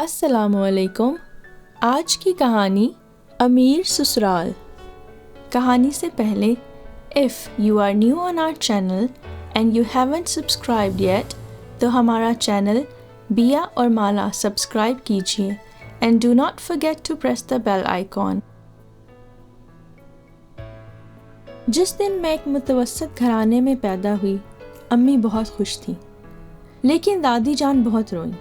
السلام علیکم۔ آج کی کہانی امیر سسرال۔ کہانی سے پہلے if you are new on our channel and you haven't subscribed yet تو ہمارا چینل بیا اور مالا سبسکرائب کیجیے and do not forget to press the bell icon۔ جس دن میں ایک متوسط گھرانے میں پیدا ہوئی، امی بہت خوش تھیں، لیکن دادی جان بہت روئیں۔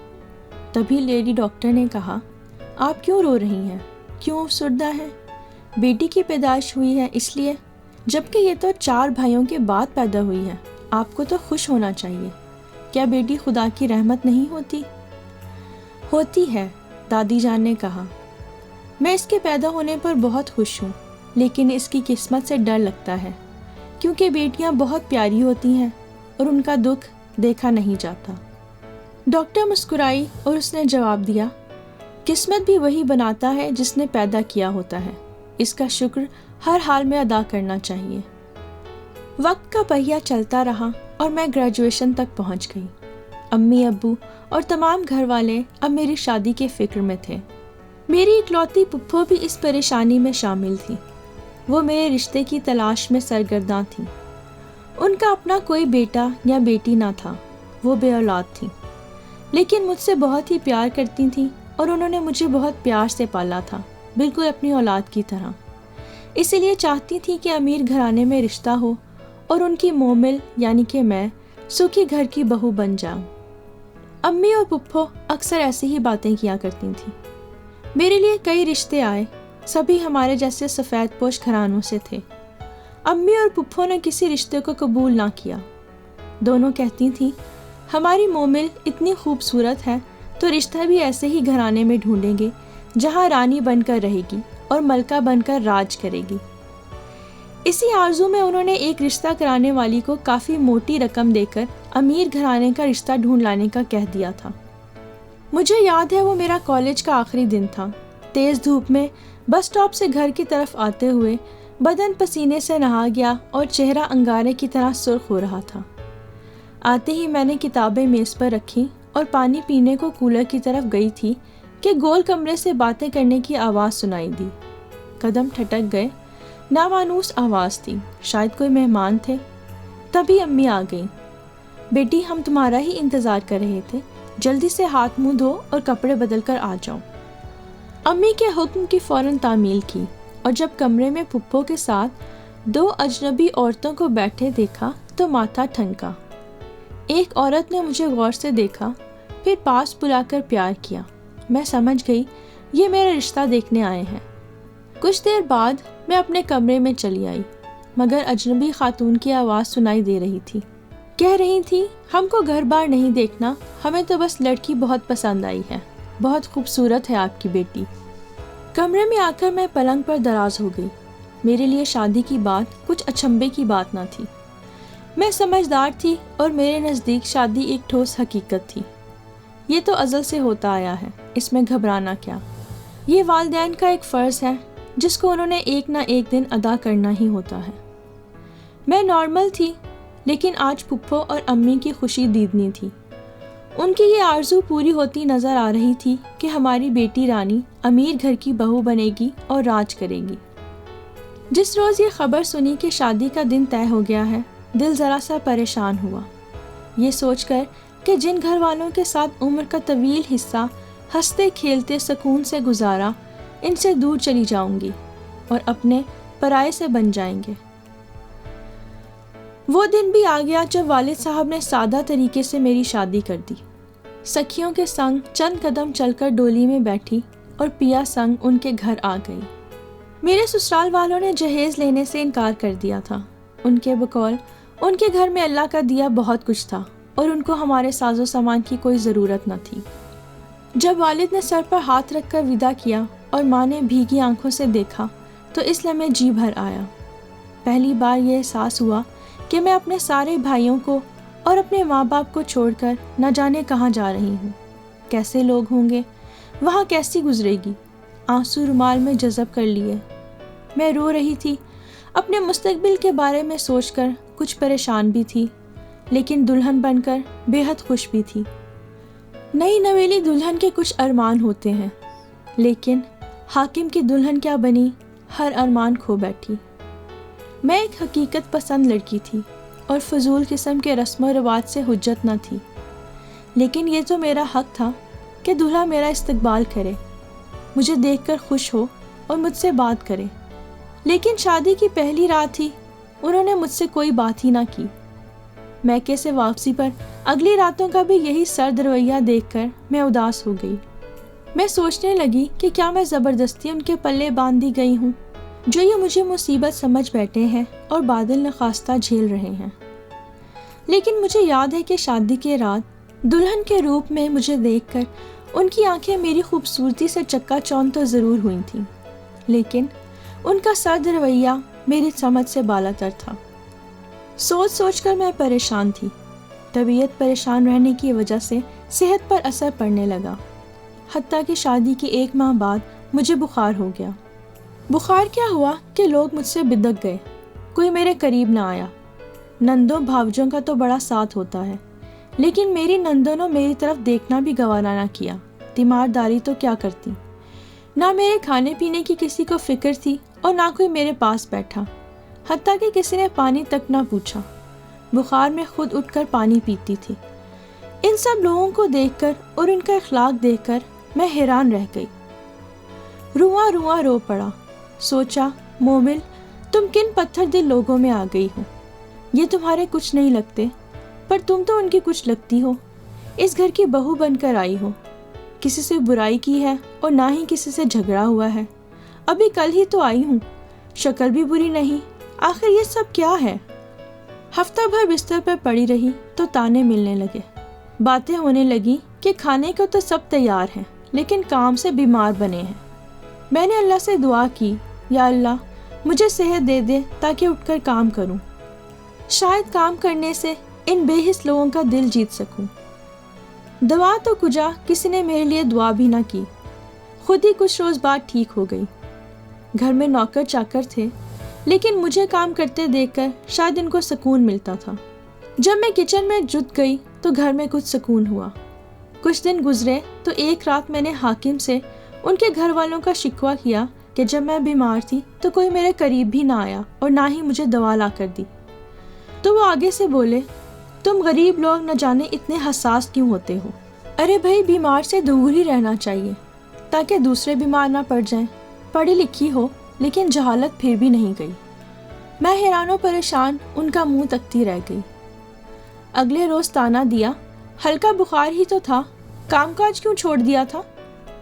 تبھی لیڈی ڈاکٹر نے کہا، آپ کیوں رو رہی ہیں؟ کیوں افسردہ ہیں؟ بیٹی کی پیدائش ہوئی ہے اس لیے، جبکہ یہ تو 4 بھائیوں کے بعد پیدا ہوئی ہے۔ آپ کو تو خوش ہونا چاہیے۔ کیا بیٹی خدا کی رحمت نہیں ہوتی؟ ہوتی ہے، دادی جان نے کہا۔ میں اس کے پیدا ہونے پر بہت خوش ہوں، لیکن اس کی قسمت سے ڈر لگتا ہے، کیونکہ بیٹیاں بہت پیاری ہوتی ہیں اور ان کا دکھ دیکھا نہیں جاتا۔ ڈاکٹر مسکرائی اور اس نے جواب دیا، قسمت بھی وہی بناتا ہے جس نے پیدا کیا ہوتا ہے، اس کا شکر ہر حال میں ادا کرنا چاہیے۔ وقت کا پہیہ چلتا رہا اور میں گریجویشن تک پہنچ گئی۔ امی ابو اور تمام گھر والے اب میری شادی کے فکر میں تھے۔ میری اکلوتی پھپھو بھی اس پریشانی میں شامل تھی۔ وہ میرے رشتے کی تلاش میں سرگرداں تھیں۔ ان کا اپنا کوئی بیٹا یا بیٹی نہ تھا، وہ بے اولاد تھیں، لیکن مجھ سے بہت ہی پیار کرتی تھیں اور انہوں نے مجھے بہت پیار سے پالا تھا، بالکل اپنی اولاد کی طرح۔ اسی لیے چاہتی تھی کہ امیر گھرانے میں رشتہ ہو اور ان کی مومل یعنی کہ میں سکھی گھر کی بہو بن جاؤں۔ امی اور پھپھو اکثر ایسی ہی باتیں کیا کرتی تھیں۔ میرے لیے کئی رشتے آئے، سبھی ہمارے جیسے سفید پوش گھرانوں سے تھے۔ امی اور پھپھو نے کسی رشتے کو قبول نہ کیا۔ دونوں کہتی تھیں، ہماری مومل اتنی خوبصورت ہے تو رشتہ بھی ایسے ہی گھرانے میں ڈھونڈیں گے جہاں رانی بن کر رہے گی اور ملکہ بن کر راج کرے گی۔ اسی آرزو میں انہوں نے ایک رشتہ کرانے والی کو کافی موٹی رقم دے کر امیر گھرانے کا رشتہ ڈھونڈ لانے کا کہہ دیا تھا۔ مجھے یاد ہے وہ میرا کالج کا آخری دن تھا۔ تیز دھوپ میں بس اسٹاپ سے گھر کی طرف آتے ہوئے بدن پسینے سے نہا گیا اور چہرہ انگارے کی طرح سرخ ہو رہا تھا۔ آتے ہی میں نے کتابیں میز پر رکھی اور پانی پینے کو کولر کی طرف گئی تھی کہ گول کمرے سے باتیں کرنے کی آواز سنائی دی۔ قدم ٹھٹک گئے، نامانوس آواز تھی، شاید کوئی مہمان تھے۔ تبھی امی آ گئیں۔ بیٹی، ہم تمہارا ہی انتظار کر رہے تھے، جلدی سے ہاتھ منہ دھو اور کپڑے بدل کر آ جاؤ۔ امی کے حکم کی فوراً تعمیل کی، اور جب کمرے میں پھپھو کے ساتھ 2 اجنبی عورتوں کو بیٹھے دیکھا تو ماتھا ٹھنکا۔ ایک عورت نے مجھے غور سے دیکھا، پھر پاس بلا کر پیار کیا۔ میں سمجھ گئی یہ میرا رشتہ دیکھنے آئے ہیں۔ کچھ دیر بعد میں اپنے کمرے میں چلی آئی، مگر اجنبی خاتون کی آواز سنائی دے رہی تھی۔ کہہ رہی تھی، ہم کو گھر بار نہیں دیکھنا، ہمیں تو بس لڑکی بہت پسند آئی ہے، بہت خوبصورت ہے آپ کی بیٹی۔ کمرے میں آ کر میں پلنگ پر دراز ہو گئی۔ میرے لیے شادی کی بات کچھ اچنبھے کی بات نہ تھی۔ میں سمجھدار تھی اور میرے نزدیک شادی ایک ٹھوس حقیقت تھی۔ یہ تو ازل سے ہوتا آیا ہے، اس میں گھبرانا کیا؟ یہ والدین کا ایک فرض ہے جس کو انہوں نے ایک نہ ایک دن ادا کرنا ہی ہوتا ہے۔ میں نارمل تھی، لیکن آج پھپھو اور امی کی خوشی دیدنی تھی۔ ان کی یہ آرزو پوری ہوتی نظر آ رہی تھی کہ ہماری بیٹی رانی امیر گھر کی بہو بنے گی اور راج کرے گی۔ جس روز یہ خبر سنی کہ شادی کا دن طے ہو گیا ہے، دل ذرا سا پریشان ہوا، یہ سوچ کر کہ جن گھر والوں کے ساتھ عمر کا طویل حصہ ہنستے کھیلتے سکون سے گزارا، ان سے دور چلی جاؤں گی اور اپنے پرائے سے بن جائیں گے۔ وہ دن بھی آ گیا جب والد صاحب نے سادہ طریقے سے میری شادی کر دی۔ سکھیوں کے سنگ چند قدم چل کر ڈولی میں بیٹھی اور پیا سنگ ان کے گھر آ گئی۔ میرے سسرال والوں نے جہیز لینے سے انکار کر دیا تھا۔ ان کے بقول ان کے گھر میں اللہ کا دیا بہت کچھ تھا اور ان کو ہمارے ساز و سامان کی کوئی ضرورت نہ تھی۔ جب والد نے سر پر ہاتھ رکھ کر ودا کیا اور ماں نے بھیگی آنکھوں سے دیکھا تو اس لمحے جی بھر آیا۔ پہلی بار یہ احساس ہوا کہ میں اپنے سارے بھائیوں کو اور اپنے ماں باپ کو چھوڑ کر نہ جانے کہاں جا رہی ہوں۔ کیسے لوگ ہوں گے، وہاں کیسی گزرے گی؟ آنسو رومال میں جذب کر لیے۔ میں رو رہی تھی، اپنے مستقبل کے بارے میں سوچ کر کچھ پریشان بھی تھی، لیکن دلہن بن کر بے حد خوش بھی تھی۔ نئی نویلی دلہن کے کچھ ارمان ہوتے ہیں، لیکن حاکم کی دلہن کیا بنی، ہر ارمان کھو بیٹھی۔ میں ایک حقیقت پسند لڑکی تھی اور فضول قسم کے رسم و رواج سے حجت نہ تھی، لیکن یہ تو میرا حق تھا کہ دلہا میرا استقبال کرے، مجھے دیکھ کر خوش ہو اور مجھ سے بات کرے۔ لیکن شادی کی پہلی رات ہی انہوں نے مجھ سے کوئی بات ہی نہ کی۔ میکے سے واپسی پر اگلی راتوں کا بھی یہی سرد رویہ دیکھ کر میں اداس ہو گئی۔ میں سوچنے لگی کہ کیا میں زبردستی ان کے پلے باندھ دی گئی ہوں، جو یہ مجھے مصیبت سمجھ بیٹھے ہیں اور بادل نخواستہ جھیل رہے ہیں۔ لیکن مجھے یاد ہے کہ شادی کے رات دلہن کے روپ میں مجھے دیکھ کر ان کی آنکھیں میری خوبصورتی سے چکا چوند تو ضرور ہوئی تھیں، لیکن ان کا سرد رویہ میری سمجھ سے بالا تر تھا۔ سوچ سوچ کر میں پریشان تھی۔ طبیعت پریشان رہنے کی وجہ سے صحت پر اثر پڑنے لگا، حتیٰ کہ شادی کے 1 ماہ بعد مجھے بخار ہو گیا۔ بخار کیا ہوا کہ لوگ مجھ سے بدک گئے، کوئی میرے قریب نہ آیا۔ نندوں بھاوجوں کا تو بڑا ساتھ ہوتا ہے، لیکن میری نندوں نے میری طرف دیکھنا بھی گوارا نہ کیا، تیمارداری تو کیا کرتی۔ نہ میرے کھانے پینے کی کسی کو فکر تھی اور نہ کوئی میرے پاس بیٹھا، حتیٰ کہ کسی نے پانی تک نہ پوچھا۔ بخار میں خود اٹھ کر پانی پیتی تھی۔ ان سب لوگوں کو دیکھ کر اور ان کا اخلاق دیکھ کر میں حیران رہ گئی۔ رواں رواں رو پڑا۔ سوچا، مومل، تم کن پتھر دل لوگوں میں آ گئی ہو۔ یہ تمہارے کچھ نہیں لگتے، پر تم تو ان کی کچھ لگتی ہو۔ اس گھر کی بہو بن کر آئی ہو، کسی سے برائی کی ہے اور نہ ہی کسی سے جھگڑا ہوا ہے۔ ابھی کل ہی تو آئی ہوں، شکل بھی بری نہیں، آخر یہ سب کیا ہے؟ ہفتہ بھر بستر پر پڑی رہی تو تانے ملنے لگے، باتیں ہونے لگی کہ کھانے کو تو سب تیار ہیں لیکن کام سے بیمار بنے ہیں۔ میں نے اللہ سے دعا کی، یا اللہ مجھے صحت دے دے تاکہ اٹھ کر کام کروں، شاید کام کرنے سے ان بے حس لوگوں کا دل جیت سکوں۔ دعا تو کجا، کسی نے میرے لیے دعا بھی نہ کی، خود ہی کچھ روز بعد ٹھیک ہو گئی۔ گھر میں نوکر چاکر تھے، لیکن مجھے کام کرتے دیکھ کر شاید ان کو سکون ملتا تھا۔ جب میں کچن میں جت گئی تو گھر میں کچھ سکون ہوا۔ کچھ دن گزرے تو ایک رات میں نے حاکم سے ان کے گھر والوں کا شکوہ کیا کہ جب میں بیمار تھی تو کوئی میرے قریب بھی نہ آیا اور نہ ہی مجھے دوا لا کر دی۔ تو وہ آگے سے بولے، تم غریب لوگ نہ جانے اتنے حساس کیوں ہوتے ہو؟ ارے بھائی، بیمار سے دور ہی رہنا چاہیے تاکہ دوسرے بیمار نہ پڑ جائیں۔ پڑھی لکھی ہو لیکن جہالت پھر بھی نہیں گئی۔ میں حیران و پریشان ان کا منہ تکتی رہ گئی۔ اگلے روز تانا دیا، ہلکا بخار ہی تو تھا، کام کاج کیوں چھوڑ دیا تھا؟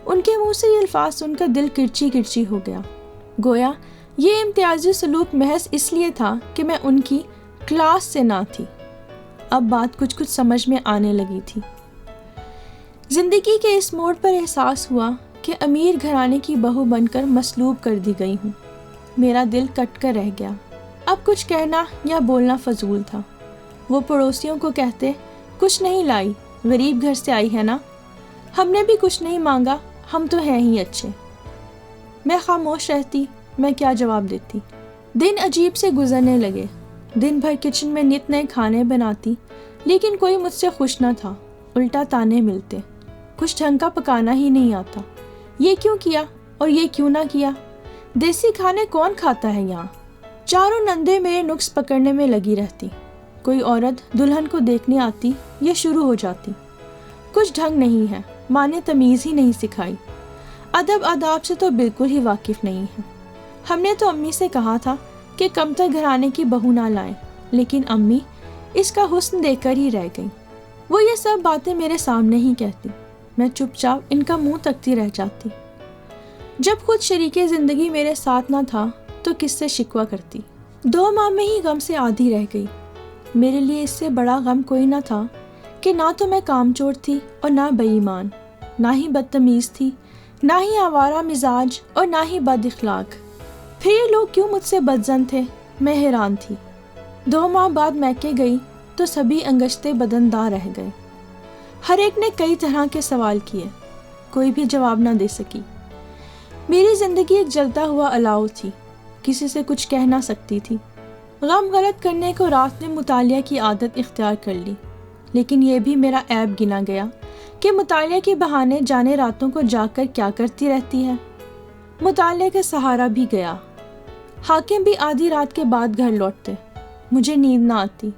ان کے منہ سے یہ الفاظ سن کر دل کرچی کرچی ہو گیا، گویا یہ امتیازی سلوک محض اس لیے تھا کہ میں ان کی کلاس سے نہ تھی۔ اب بات کچھ سمجھ میں آنے لگی تھی۔ زندگی کے اس موڑ پر احساس ہوا کہ امیر گھرانے کی بہو بن کر مسلوب کر دی گئی ہوں۔ میرا دل کٹ کر رہ گیا۔ اب کچھ کہنا یا بولنا فضول تھا۔ وہ پڑوسیوں کو کہتے، کچھ نہیں لائی، غریب گھر سے آئی ہے نا، ہم نے بھی کچھ نہیں مانگا، ہم تو ہیں ہی اچھے۔ میں خاموش رہتی، میں کیا جواب دیتی؟ دن عجیب سے گزرنے لگے۔ دن بھر کچن میں نت نئے کھانے بناتی، لیکن کوئی مجھ سے خوش نہ تھا، الٹا تانے ملتے، کچھ ڈھنگ کا پکانا ہی نہیں آتا، یہ کیوں کیا اور یہ کیوں نہ کیا، دیسی کھانے کون کھاتا ہے یہاں؟ چاروں نندے میرے نقص پکڑنے میں لگی رہتی، کوئی عورت دلہن کو دیکھنے آتی یہ شروع ہو جاتی، کچھ ڈھنگ نہیں ہے، ماں نے تمیز ہی نہیں سکھائی، ادب آداب سے تو بالکل ہی واقف نہیں ہے۔ ہم نے تو امی سے کہا تھا کہ کمتر گھرانے کی بہو نہ لائیں، لیکن امی اس کا حسن دیکھ کر ہی رہ گئیں۔ وہ یہ سب باتیں میرے سامنے ہی کہتی، میں چپ چاپ ان کا منہ تکتی رہ جاتی۔ جب خود شریک زندگی میرے ساتھ نہ تھا تو کس سے شکوہ کرتی؟ 2 ماہ میں ہی غم سے آدھی رہ گئی۔ میرے لیے اس سے بڑا غم کوئی نہ تھا کہ نہ تو میں کام چور تھی اور نہ بے ایمان، نہ ہی بدتمیز تھی، نہ ہی آوارہ مزاج اور نہ ہی بد اخلاق۔ پھر یہ لوگ کیوں مجھ سے بدظن تھے؟ میں حیران تھی۔ 2 ماہ بعد میکے گئی تو سبھی انگشتے بدندار رہ گئے۔ ہر ایک نے کئی طرح کے سوال کیے، کوئی بھی جواب نہ دے سکی۔ میری زندگی ایک جلتا ہوا الاؤ تھی، کسی سے کچھ کہہ نہ سکتی تھی۔ غم غلط کرنے کو رات میں مطالعہ کی عادت اختیار کر لی، لیکن یہ بھی میرا عیب گنا گیا کہ مطالعہ کے بہانے جانے راتوں کو جاگ کر کیا کرتی رہتی ہے۔ مطالعے کا سہارا بھی گیا۔ حاکم بھی آدھی رات کے بعد گھر لوٹتے، مجھے نیند نہ آتی،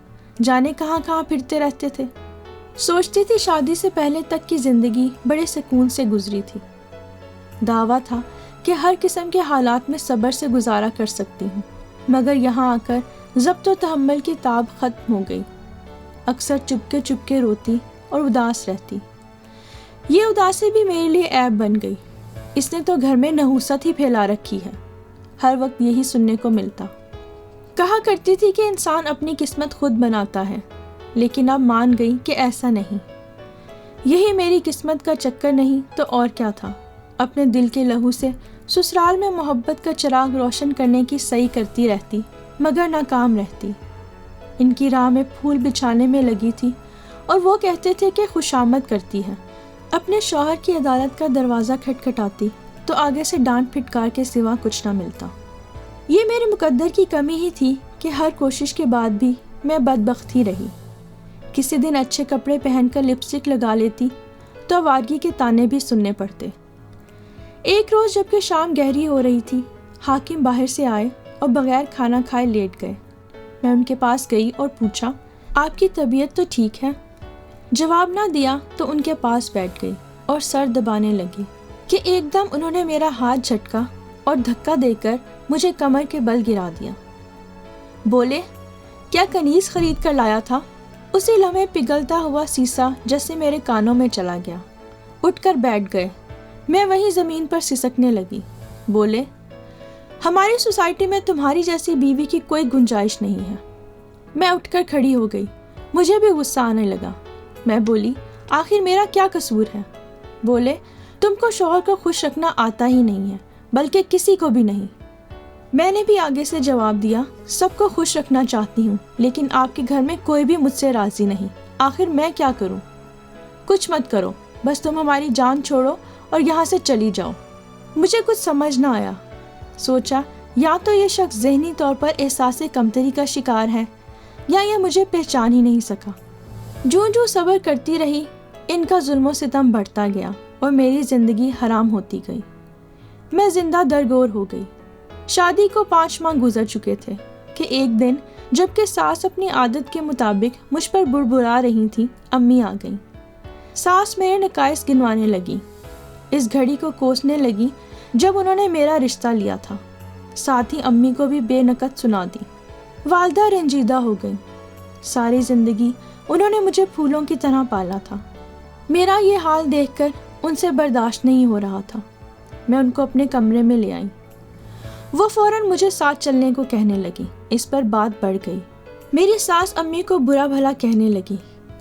جانے کہاں کہاں پھرتے رہتے تھے۔ سوچتی تھی شادی سے پہلے تک کی زندگی بڑے سکون سے گزری تھی، دعویٰ تھا کہ ہر قسم کے حالات میں صبر سے گزارا کر سکتی ہوں، مگر یہاں آ کر ضبط و تحمل کی تاب ختم ہو گئی۔ اکثر چپ کے روتی اور اداس رہتی۔ یہ اداسی بھی میرے لیے عیب بن گئی۔ اس نے تو گھر میں نحوست ہی پھیلا رکھی ہے، ہر وقت یہی سننے کو ملتا۔ کہا کرتی تھی کہ انسان اپنی قسمت خود بناتا ہے، لیکن اب مان گئی کہ ایسا نہیں۔ یہی میری قسمت کا چکر نہیں تو اور کیا تھا۔ اپنے دل کے لہو سے سسرال میں محبت کا چراغ روشن کرنے کی صحیح کرتی رہتی، مگر ناکام رہتی۔ ان کی راہ میں پھول بچھانے میں لگی تھی اور وہ کہتے تھے کہ خوشامد کرتی ہے۔ اپنے شوہر کی عدالت کا دروازہ کھٹکھٹاتی تو آگے سے ڈانٹ پھٹکار کے سوا کچھ نہ ملتا۔ یہ میرے مقدر کی کمی ہی تھی کہ ہر کوشش کے بعد بھی میں بدبخت ہی رہی۔ کسی دن اچھے کپڑے پہن کر لپسٹک لگا لیتی تو آوارگی کے تانے بھی سننے پڑتے۔ ایک روز جب کہ شام گہری ہو رہی تھی، حاکم باہر سے آئے اور بغیر کھانا کھائے لیٹ گئے۔ میں ان کے پاس گئی اور پوچھا، آپ کی طبیعت تو ٹھیک ہے؟ جواب نہ دیا تو ان کے پاس بیٹھ گئی اور سر دبانے لگی کہ ایک دم انہوں نے میرا ہاتھ جھٹکا اور دھکا دے کر مجھے کمر کے بل گرا دیا۔ بولے، کیا کنیز خرید کر لایا تھا؟ اسی لمحے پگھلتا ہوا سیسا جیسے میرے کانوں میں چلا گیا۔ اٹھ کر بیٹھ گئے۔ میں وہیں زمین پر سسکنے لگی۔ بولے، ہماری سوسائٹی میں تمہاری جیسی بیوی کی کوئی گنجائش نہیں ہے۔ میں اٹھ کر کھڑی ہو گئی۔ مجھے بھی غصہ آنے لگا۔ میں بولی، آخر میرا کیا قصور ہے؟ بولے، تم کو شوہر کو خوش رکھنا آتا ہی نہیں ہے، بلکہ کسی کو بھی نہیں۔ میں نے بھی آگے سے جواب دیا، سب کو خوش رکھنا چاہتی ہوں، لیکن آپ کے گھر میں کوئی بھی مجھ سے راضی نہیں۔ آخر میں کیا کروں؟ کچھ مت کرو، بس تم ہماری جان چھوڑو اور یہاں سے چلی جاؤ۔ مجھے کچھ سمجھ نہ آیا۔ سوچا، یا تو یہ شخص ذہنی طور پر احساس کمتری کا شکار ہے، یا یہ مجھے پہچان ہی نہیں سکا۔ جو صبر کرتی رہی، ان کا ظلم و ستم بڑھتا گیا اور میری زندگی حرام ہوتی گئی۔ میں زندہ درگور ہو گئی۔ شادی کو 5 ماہ گزر چکے تھے کہ ایک دن جب کہ ساس اپنی عادت کے مطابق مجھ پر بڑبڑا رہی تھی، امی آ گئیں۔ ساس میرے نقائص گنوانے لگی، اس گھڑی کو کوسنے لگی جب انہوں نے میرا رشتہ لیا تھا، ساتھ ہی امی کو بھی بے نقط سنا دی۔ والدہ رنجیدہ ہو گئی۔ ساری زندگی انہوں نے مجھے پھولوں کی طرح پالا تھا۔ میرا یہ حال دیکھ کر ان سے برداشت نہیں ہو رہا تھا۔ میں ان کو اپنے کمرے میں لے آئی۔ وہ فوراً مجھے ساتھ چلنے کو کہنے لگی۔ اس پر بات بڑھ گئی۔ میری ساس امی کو برا بھلا کہنے لگی۔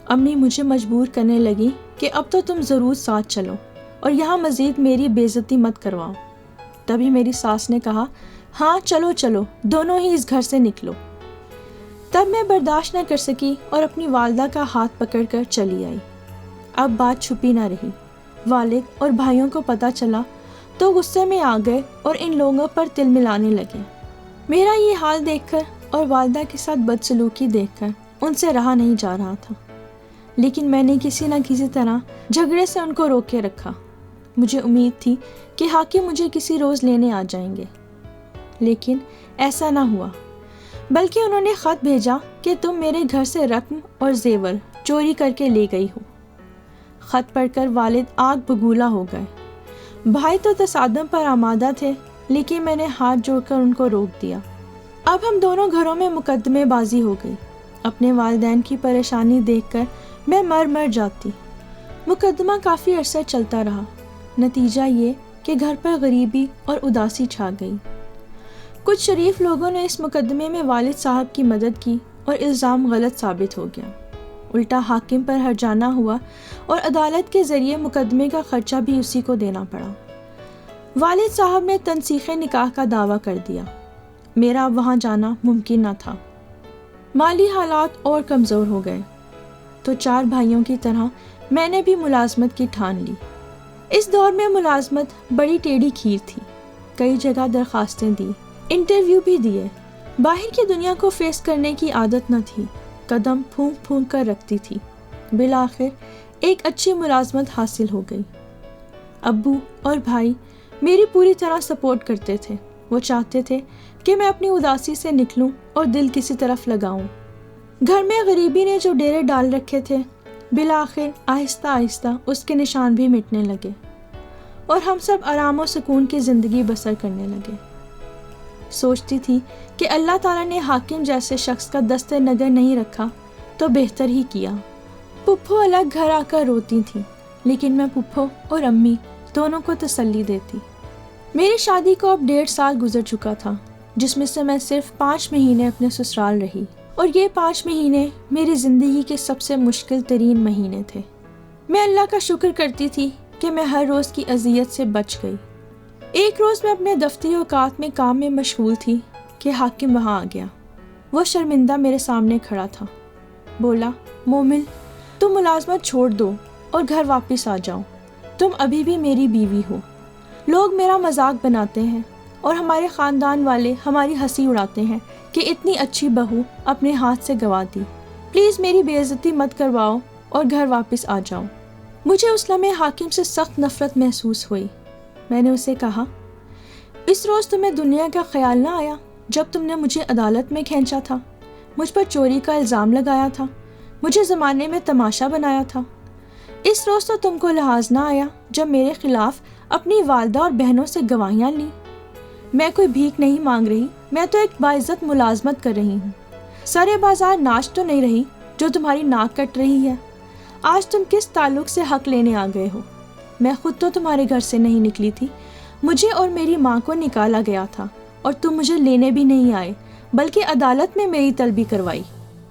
امی مجھے مجبور کرنے لگی کہ اب تو تم ضرور ساتھ چلو اور یہاں مزید میری بے عزتی مت کرواؤ۔ تبھی میری ساس نے کہا، ہاں چلو چلو، دونوں ہی اس گھر سے نکلو۔ تب میں برداشت نہ کر سکی اور اپنی والدہ کا ہاتھ پکڑ کر چلی آئی۔ اب بات چھپی نہ رہی۔ والد اور بھائیوں کو پتہ چلا تو غصے میں آ گئے اور ان لوگوں پر تل ملانے لگے۔ میرا یہ حال دیکھ کر اور والدہ کے ساتھ بدسلوکی دیکھ کر ان سے رہا نہیں جا رہا تھا، لیکن میں نے کسی نہ کسی طرح جھگڑے سے ان کو روکے رکھا۔ مجھے امید تھی کہ حاکم مجھے کسی روز لینے آ جائیں گے، لیکن ایسا نہ ہوا، بلکہ انہوں نے خط بھیجا کہ تم میرے گھر سے رقم اور زیور چوری کر کے لے گئی ہو۔ خط پڑھ کر والد آگ بگولا ہو گئے۔ بھائی تو تصادم پر آمادہ تھے، لیکن میں نے ہاتھ جوڑ کر ان کو روک دیا۔ اب ہم دونوں گھروں میں مقدمے بازی ہو گئی۔ اپنے والدین کی پریشانی دیکھ کر میں مر جاتی۔ مقدمہ کافی عرصہ چلتا رہا۔ نتیجہ یہ کہ گھر پر غریبی اور اداسی چھا گئی۔ کچھ شریف لوگوں نے اس مقدمے میں والد صاحب کی مدد کی اور الزام غلط ثابت ہو گیا۔ الٹا حاکم پر ہرجانہ ہوا اور عدالت کے ذریعے مقدمے کا خرچہ بھی اسی کو دینا پڑا۔ والد صاحب نے تنسیخ نکاح کا دعویٰ کر دیا۔ میرا اب وہاں جانا ممکن نہ تھا۔ مالی حالات اور کمزور ہو گئے تو 4 بھائیوں کی طرح میں نے بھی ملازمت کی ٹھان لی۔ اس دور میں ملازمت بڑی ٹیڑھی کھیر تھی۔ کئی جگہ درخواستیں دی، انٹرویو بھی دیے۔ باہر کی دنیا کو فیس کرنے کی عادت نہ تھی، قدم پھونک کر رکھتی تھی۔ بالآخر ایک اچھی ملازمت حاصل ہو گئی۔ ابو اور بھائی میری پوری طرح سپورٹ کرتے تھے۔ وہ چاہتے تھے کہ میں اپنی اداسی سے نکلوں اور دل کسی طرف لگاؤں۔ گھر میں غریبی نے جو ڈیرے ڈال رکھے تھے، بالآخر آہستہ آہستہ اس کے نشان بھی مٹنے لگے اور ہم سب آرام و سکون کی زندگی بسر کرنے لگے۔ سوچتی تھی کہ اللہ تعالیٰ نے حاکم جیسے شخص کا دست نظر نہیں رکھا تو بہتر ہی کیا۔ پپھو الگ گھر آ کر روتی تھی، لیکن میں پپھو اور امی دونوں کو تسلی دیتی۔ میری شادی کو اب 1.5 سال گزر چکا تھا، جس میں سے میں صرف 5 مہینے اپنے سسرال رہی، اور یہ 5 مہینے میری زندگی کے سب سے مشکل ترین مہینے تھے۔ میں اللہ کا شکر کرتی تھی کہ میں ہر روز کی اذیت سے بچ گئی۔ ایک روز میں اپنے دفتری اوقات میں کام میں مشغول تھی کہ حاکم وہاں آ گیا۔ وہ شرمندہ میرے سامنے کھڑا تھا۔ بولا، مومل، تم ملازمت چھوڑ دو اور گھر واپس آ جاؤ۔ تم ابھی بھی میری بیوی ہو۔ لوگ میرا مذاق بناتے ہیں اور ہمارے خاندان والے ہماری ہنسی اڑاتے ہیں کہ اتنی اچھی بہو اپنے ہاتھ سے گوا دی۔ پلیز میری بے عزتی مت کرواؤ اور گھر واپس آ جاؤ۔ مجھے اس لمحے حاکم سے سخت نفرت محسوس ہوئی۔ میں نے اسے کہا، اس روز تمہیں دنیا کا خیال نہ آیا جب تم نے مجھے عدالت میں کھینچا تھا، مجھ پر چوری کا الزام لگایا تھا، مجھے زمانے میں تماشا بنایا تھا؟ اس روز تو تم کو لحاظ نہ آیا جب میرے خلاف اپنی والدہ اور بہنوں سے گواہیاں لیں؟ میں کوئی بھیک نہیں مانگ رہی، میں تو ایک باعزت ملازمت کر رہی ہوں۔ سارے بازار ناچ تو نہیں رہی جو تمہاری ناک کٹ رہی ہے۔ آج تم کس تعلق سے حق لینے آ گئے ہو؟ میں خود تو تمہارے گھر سے نہیں نکلی تھی، مجھے اور میری ماں کو نکالا گیا تھا، اور تم مجھے لینے بھی نہیں آئے بلکہ عدالت میں میری طلبی کروائی۔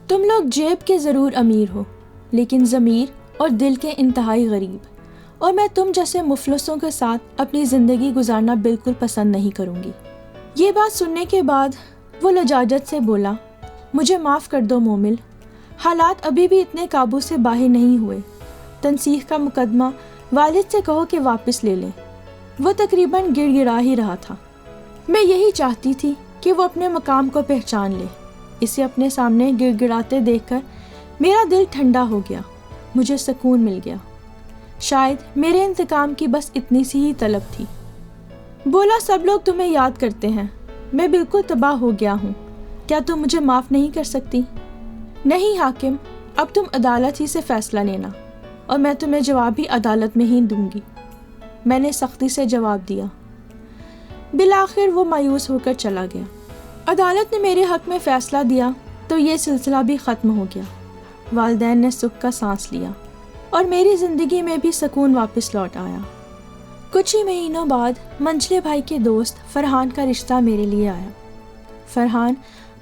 تم لوگ جیب کے ضرور امیر ہو، لیکن ضمیر اور دل کے انتہائی غریب، اور میں تم جیسے مفلسوں کے ساتھ اپنی زندگی گزارنا بالکل پسند نہیں کروں گی۔ یہ بات سننے کے بعد وہ لجاجت سے بولا، مجھے معاف کر دو مومل، حالات ابھی بھی اتنے قابو سے باہر نہیں ہوئے۔ تنسیخ کا مقدمہ والد سے کہو کہ واپس لے لیں۔ وہ تقریباً گڑ گڑا ہی رہا تھا۔ میں یہی چاہتی تھی کہ وہ اپنے مقام کو پہچان لے۔ اسے اپنے سامنے گڑ گڑاتے دیکھ کر میرا دل ٹھنڈا ہو گیا، مجھے سکون مل گیا۔ شاید میرے انتقام کی بس اتنی سی ہی طلب تھی۔ بولا، سب لوگ تمہیں یاد کرتے ہیں، میں بالکل تباہ ہو گیا ہوں، کیا تم مجھے معاف نہیں کر سکتی؟ نہیں حاکم، اب تم عدالت ہی سے فیصلہ لینا، اور میں تمہیں جواب بھی عدالت میں ہی دوں گی۔ میں نے سختی سے جواب دیا۔ بالآخر وہ مایوس ہو کر چلا گیا۔ عدالت نے میرے حق میں فیصلہ دیا تو یہ سلسلہ بھی ختم ہو گیا۔ والدین نے سکھ کا سانس لیا اور میری زندگی میں بھی سکون واپس لوٹ آیا۔ کچھ ہی مہینوں بعد منجلے بھائی کے دوست فرحان کا رشتہ میرے لیے آیا۔ فرحان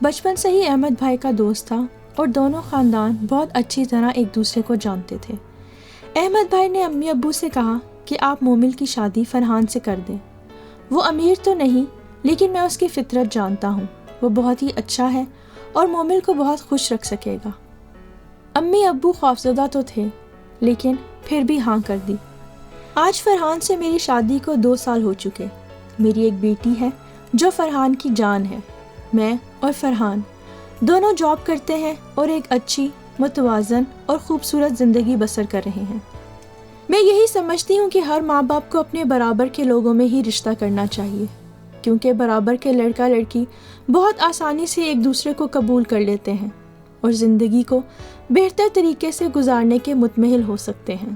بچپن سے ہی احمد بھائی کا دوست تھا اور دونوں خاندان بہت اچھی طرح ایک دوسرے کو جانتے تھے۔ احمد بھائی نے امی ابو سے کہا کہ آپ مومل کی شادی فرحان سے کر دیں۔ وہ امیر تو نہیں، لیکن میں اس کی فطرت جانتا ہوں، وہ بہت ہی اچھا ہے اور مومل کو بہت خوش رکھ سکے گا۔ امی ابو خوفزدہ تو تھے، لیکن پھر بھی ہاں کر دی۔ آج فرحان سے میری شادی کو 2 سال ہو چکے۔ میری ایک بیٹی ہے جو فرحان کی جان ہے۔ میں اور فرحان دونوں جاب کرتے ہیں اور ایک اچھی، متوازن اور خوبصورت زندگی بسر کر رہے ہیں۔ میں یہی سمجھتی ہوں کہ ہر ماں باپ کو اپنے برابر کے لوگوں میں ہی رشتہ کرنا چاہیے، کیونکہ برابر کے لڑکا لڑکی بہت آسانی سے ایک دوسرے کو قبول کر لیتے ہیں اور زندگی کو بہتر طریقے سے گزارنے کے متمہل ہو سکتے ہیں۔